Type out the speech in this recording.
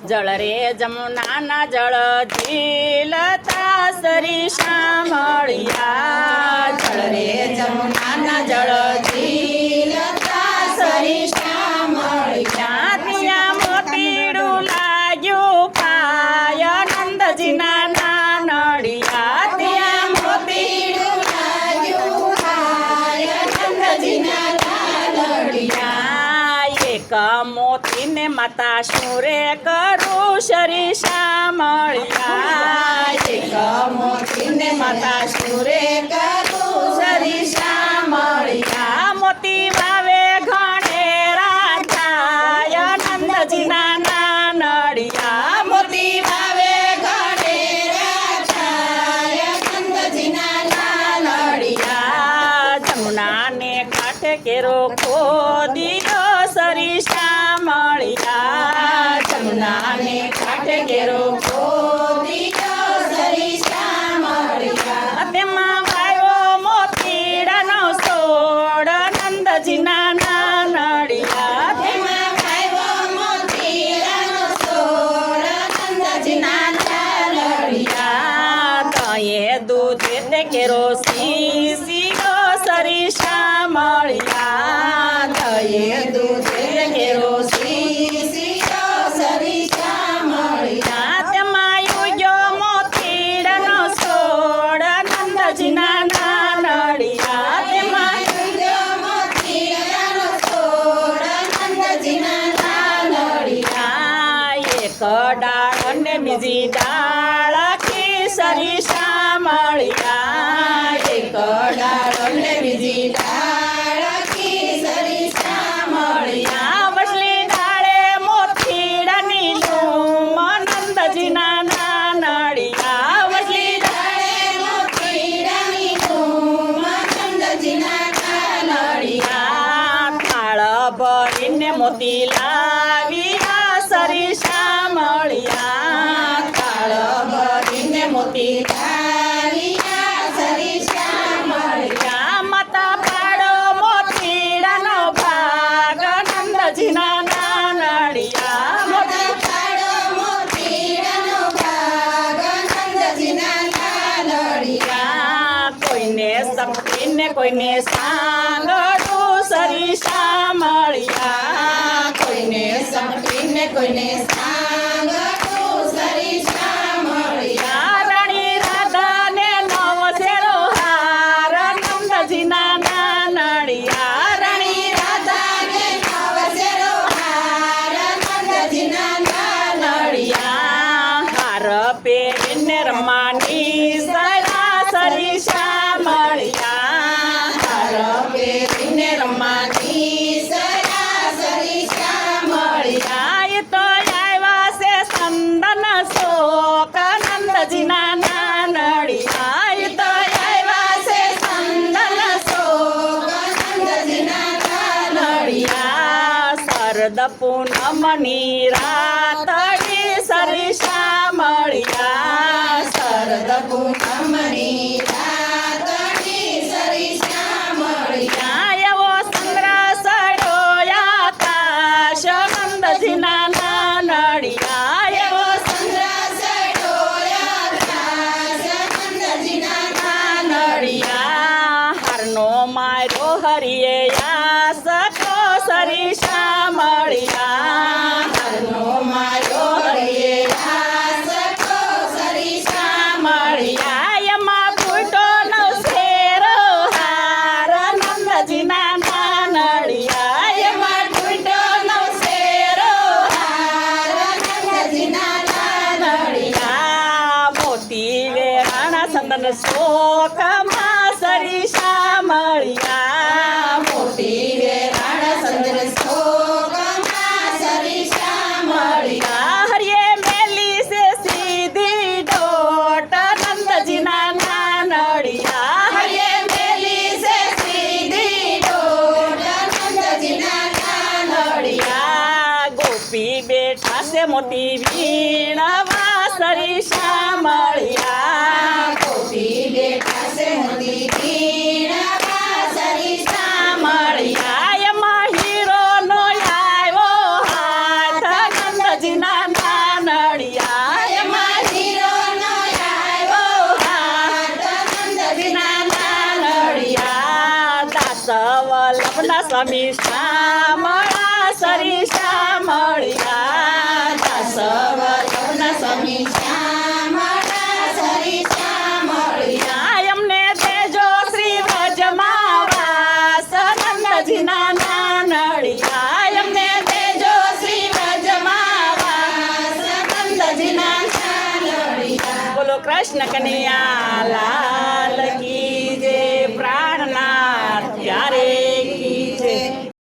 જળ રે જમુનાના જળ ઝીલતા સરીસા મળ્યા જળ રે જમુનાના જળ ઝીલતા સરીસા મળ્યા ત્યાં મોતીડું લાગ્યું પાય નંદજીના નાનડિયા ત્યાં મોતીડું લાગ્યું પાય નંદજીના નાનડિયા એક મોતીને માતા શું રે કરું સરીસા મળ્યા એક મોતીને માતા શું રે કરું સરીસા મળ્યા મોતી વાવે ઘણેરા થાય નંદજીના નાનડિયા મોતી વાવે ઘણેરા થાય નંદજીના નાનડિયા જમુનાને કાંઠે કેરો ખોદીનો સરીસા મળ્યા જમુનાને કાંઠે કેરો ખોદીનો સરીસા મળ્યા તેમાં વાયો મોતીડાનો સોડ નંદજીના નાનડિયા તેમાં વાયો મોતીડાનો સોડ નંદજીના નાનડિયા તયે દૂધે તે કેરો સીસીઓ સરીસા મળ્યા તયે દૂધે કેરો સીસીઓ સરીસા મળ્યા તેમાં યુગ્યો મોતીડાનો સોડ નંદજીના નાનડિયા તેમાં યુગ્યો મોતીડાનો સોડ નંદજીના નાનડિયા એક ડાળ અને બીજી ડાળ સરીસા મળ્યા એક ડાળ અને બીજી ડાળ સરીસા મળ્યા વસલી ડાળે મોતીડાની લૂમ નંદજીના નાનડિયા વસલી ડાળે મોતીડાની લૂમ નંદજીના નાનડિયા થાળ ભરીને મોતી લાવ્યા સરીસા મળ્યા થાળ ભરીને મોતી લાવ્યા સરીસા મળ્યા માતા પાડો મોતીડાનો ભાગ નંદજીના નાનડિયા માતા પાડો મોતીડાનો ભાગ નંદજીના નાનડિયા કોઈને શક્તિને કોઈને સાંગડું સરીસા મળ્યા કોઈને શક્તિને કોઈને સાંગડું સરીસા મળ્યા રાણી રાધાને નવસેરો હાર નંદજીના નાનડિયા રાણી રાધાને નવસેરો હાર નંદજીના નાનડિયા હાર પહેરીને રમવાની સરા સરીસા મળ્યા હાર પહેરીને રમવાની સરા સરીસા મળ્યા એ તો આવ્યા છે સંદન શોક નંદજીના નાનડિયા એ તો આવ્યા છે સંદન શોક નંદજીના નાનડિયા શરદ પૂનમની રાતડી સરીસા મળ્યા શરદ પૂનમની રાતડી સરીસા મળ્યા એવો સંગ્રહ સડ્યો આકાશ નંદજીના નાનડિયા એવો સંગ્રહ સડ્યો આકાશ નંદજીના નાનડિયા હારનો માર્યો હરિએ સખો સરીસા મળ્યા હારનો માર્યો હરિએ સખો સરીસા મળ્યા એમાં ફૂટો નવસેરો હાર નંદજીના નાનડિયા એમાં ફૂટો નવસેરો હાર નંદજીના નાનડિયા મોતી વેરાણા સંદન શોકમાં સરીસા મળ્યા મોતી વેરાણા સંદન શોકમાં સરીસા મળ્યા હરિયે મેલી છે સીધી ડોટ નંદજીના નાનડિયા હરિયે મેલી છે સીધી ડોટ નંદજીના નાનડિયા ગોપી બેઠા છે મોતી વીણવા સરીસા મળ્યા ગોપી બેઠા છે મોતી વીણવા સરીસા મળ્યા એમાં હીરો નો આવ્યો હાથ નંદજીના નાન વલ્લભના સ્વામી શામળા સરી શામળિયા દાસ વલ્લભના સ્વામી શ્યામળા સરી શ્યામળિયા અમને દેજો શ્રી વ્રજમાં વાસ નંદજીના નાનડિયા અમને દેજો શ્રી વ્રજમાં વાસ નંદજીના ચાલડિયા બોલો કૃષ્ણ કનૈયા લાલ